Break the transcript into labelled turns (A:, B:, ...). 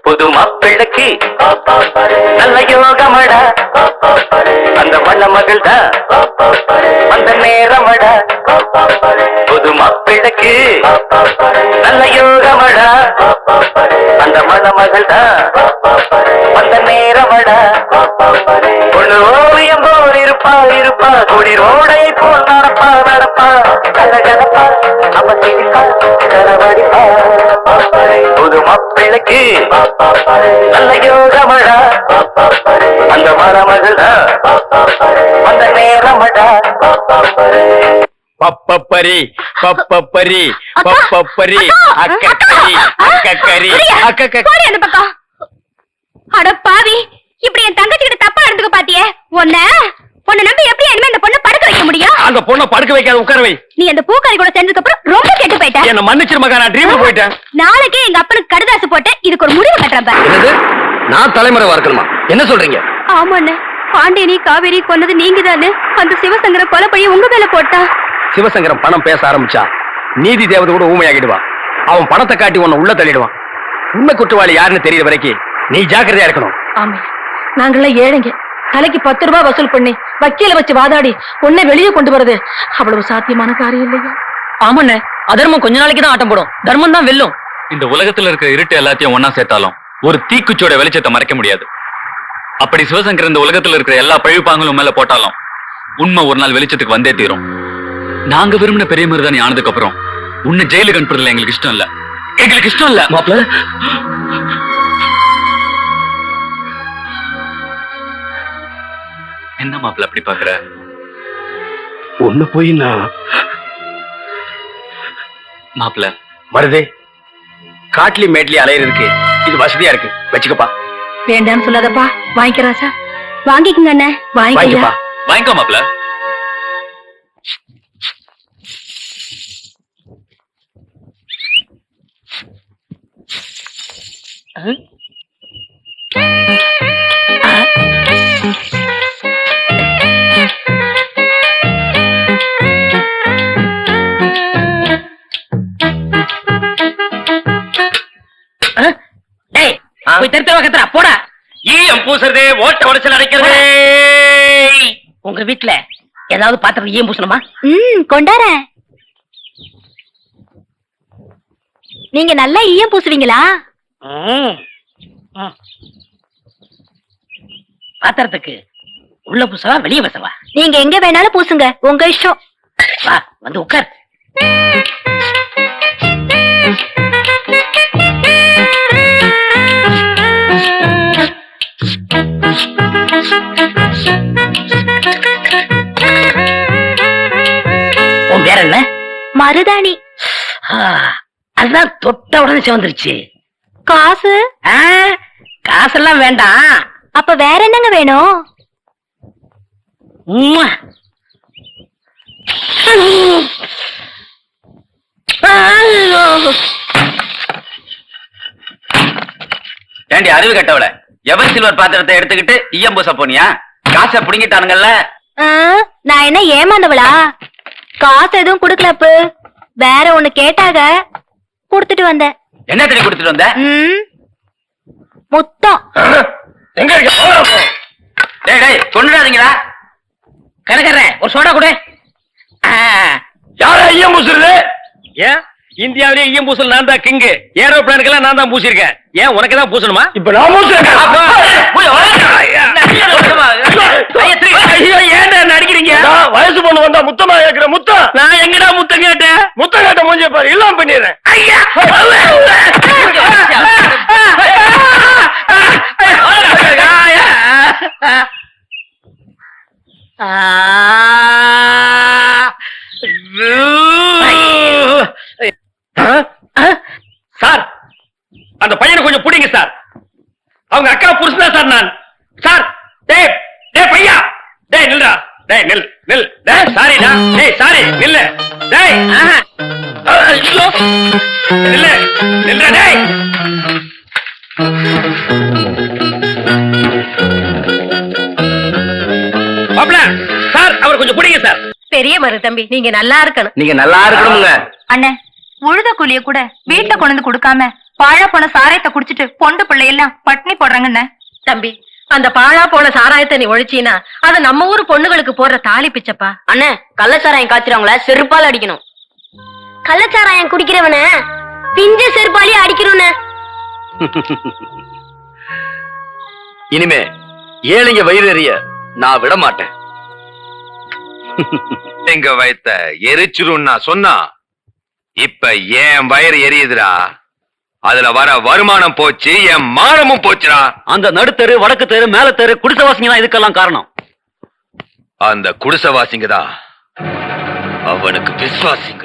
A: புது மாப்பிள்ளைக்கு நல்ல யோகமடா, அந்த மண மகள் தான் அந்த நேரமடா. புது மாப்பிள்ளைக்கு நல்ல யோகமடா, அந்த மண மகள் தான் அந்த நேரமடா. பொண்ணு ஓவியம் போல் இருப்பா இருப்பா, குடி ரோடை போல் நடப்பா நடப்பா, கலகலப்பா அவ சிரிப்பா கலவடிப்பா. புது மாப்பிள்ளைக்கு நல்ல யோகமடா, அந்த மணமகள் தான் அந்த நேரமடா.
B: பப்பப்பரி பப்பப்பரி பப்பப்பரி அக்கக்கரி அக்கக்கரி
C: போடி அந்த பக்கம். அட பாவி, இப்படி என் தங்கச்சி கிட்ட தப்பா நடந்துக்க பாத்தியே. உன்னை நம்பி எப்படி இனிமே அந்த பொண்ணை படுக்க வைக்க முடியும்?
B: அந்த பொண்ணை படுக்க வைக்காத, உட்கார வை.
C: நீ அந்த பூக்காரி கூட சேர்ந்ததுக்கு அப்புறம் ரொம்ப கெட்டு போயிட்ட.
B: என்ன மன்னிச்சிரு மகா, நான் ட்ரீம்ல போயிட்டேன்.
C: நாளைக்கே எங்க அப்பனுக்கு கடுதாசு போட்டு இதுக்கு ஒரு முடிவு கட்டுறேன்.
B: நான் தலைமுறை இருக்கணுமா? என்ன சொல்றீங்க?
C: ஆமாண்ணே, பாண்டியனி காவேரி கொன்னது நீங்க தானே. அந்த சிவசங்கர கொலை பைய உங்க மேல போட்டா.
B: சிவசங்கரம் பணம் பேச ஆரம்பிச்சா நீதி தேவதை கூட ஊமையாகிடுவான். அவன் பணத்தை காட்டி உன்னை உள்ள தள்ளிடுவான். உண்மை குற்றவாளி யாருன்னு தெரியற வரைக்கும் நீ ஜாக்கிரதையா இருக்கணும்.
D: ஆமா, நாங்கெல்லாம் ஏழைங்க. தலைக்கு 10 ரூபாய் வசூல் பண்ணி வக்கீல வச்சு வாதாடி உன்னை வெளியே கொண்டு வரது அவ்வளவு சாத்தியமான காரியம் இல்லையா?
E: ஆமாண்ணே, அதர்மம் கொஞ்ச நாளைக்கு தான் ஆட்டம் போடும், தர்மம் தான் வெல்லும்.
F: இந்த உலகத்துல இருக்கிற இருட்டு எல்லாத்தையும் ஒன்னா சேர்த்தாலும் ஒரு தீக்குச்சோட வெளிச்சத்தை மறைக்க முடியாது. அப்படி சிவசங்கர் இந்த உலகத்துல இருக்கிற எல்லா பழிப்பாங்களும் மேல போட்டாலும் உண்மை ஒரு நாள் வெளிச்சத்துக்கு வந்தே தீரும். நாங்க விரும்பின பெரிய மருதாணி ஆனதுக்கு அப்புறம் உன்னை ஜெயிலுக்கு அனுப்புறதுல எங்களுக்கு இஷ்டம் இல்ல. எங்களுக்கு இஷ்டம் இல்ல
B: மாப்பிள்ள.
F: என்ன மாப்பிள்ள அப்படி பாக்குற?
B: ஒண்ணு போய் நான்
F: மாப்பிள்ள
B: வருதே, காட்லி மேட்லி அலையிறதுக்கு இது வசதியா இருக்கு, வச்சுக்கப்பா.
D: வேண்டான்னு சொல்லாதப்பா, வாங்கிக்கிறாசா.
C: வாங்கிக்கங்க அண்ணே.
B: வாங்கிக்கப்பா.
F: வாங்கிக்கோ மாப்பிள்ள.
E: போடா.
B: ஈயம் பூசுறதே, ஓட்ட உடைச்சல் அடைக்கிறதே.
E: உங்க வீட்டுல ஏதாவது பாத்திரம் ஈயம் பூசணுமா?
C: கொண்டார. நீங்க நல்லா ஈயம் பூசுவீங்களா?
E: பாத்திரத்துக்கு உள்ள பூசவா வெளியே பூசவா?
C: நீங்க எங்க வேணாலும் பூசுங்க, உங்க இஷ்டம்.
E: வா, வந்து உட்கார். உன் பேர் என்ன?
C: மருதாணி.
E: அதுதான் தொட்ட உடனே சிவந்துருச்சு.
C: காசு?
E: காசெல்லாம் வேண்டாம்.
C: அப்ப வேற என்னங்க வேணும்?
A: ஏண்டி அறிவு கட்டவள, எவர் சில்வர் பாத்திரத்தை எடுத்துக்கிட்டு ஈயம் பூச போனியா? காசை புடுங்கிட்டானுங்கல்ல.
C: நான் என்ன ஏமாந்தவளா? காசு எதுவும் குடுக்கலப்பு, வேற ஒண்ணு கேட்டாக குடுத்துட்டு வந்தேன்.
A: என்ன தண்ணி கொடுத்துட்டு வந்த?
C: முத்தம்.
B: எங்க இருக்க?
A: டேய் டேய், கொண்டுடாதீங்களா?
E: கரகர ஒரு சோடா கொடு.
B: யாரா ஈயம் பூசுறது? ஏன் இந்தியாவிலே ஈயம் பூசல் நான் தான் கிங்கு. ஏரோப்ளானுக்கெல்லாம் நான் தான் பூசிருக்கேன். ஏன் உனக்கு தான் பூசணுமா? இப்ப நான் பூசுறேன். ஏன் அடிக்கிறீங்க? வயசு பொண்ணு வந்தா முத்தமா கேக்குற முத்தம். நான் எங்கடா முத்தம் கேட்டேன்? முத்தம் கேட்ட மூஞ்சிய பாரு, எல்லாம் பண்ணிடுறேன். சார், அந்த பையனை கொஞ்சம் பிடிங்க சார். அவங்க அக்கா புருஷன் தான் சார் நான். சார், டேய் டேய் பையா, டேய் நில்றா, டேய் நில் நில், டேய் சாரிடா, டேய் சாரி நில்லு, டேய் ஐயோ நில்லு நில்றா, டேய் கொஞ்சம் பிடிங்க சார்.
D: பெரிய மரு தம்பி நீங்க நல்லா இருக்கணும்.
A: நீங்க நல்லா இருக்கணுங்க.
C: அண்ணே உழுத கூலிய கூட வீட்டுல கொண்டு வந்து கொடுக்காம பாழா போன சாராயத்தை குடிச்சிட்டு பொண்டு பிள்ளையெல்லாம் பட்னி போடுறாங்கண்ணே.
D: தம்பி அந்த பாழா போன சாராயத்தை நீ ஒழிச்சீனா அது நம்ம ஊரு பொண்ணுகளுக்கு போடுற தாலி பிச்சப்பா.
E: அண்ணே கள்ளச்சாராயம் காய்ச்சறவங்கள செருப்பால அடிக்கணும்.
C: கள்ளச்சாராயம் குடிக்கிறவன பிஞ்ச செருப்பாலியே அடிக்கணும்னு.
B: இனிமே ஏழைங்க வயிறு எறிய நான் விட மாட்டேன்.
G: எங்க வயத்த எரிச்சிரும்னா சொன்னா இப்ப என் வயிறு எரியுதுடா. அதுல வர வருமானம் போச்சு, என் மானமும் போச்சுடா.
B: அந்த நடுத்தெரு வடக்கு தெரு மேல தெரு குடிசைவாசிங்க தான் இதுக்கெல்லாம் காரணம்.
G: அந்த குடிசைவாசிங்க தான் அவனுக்கு விசுவாசிங்க.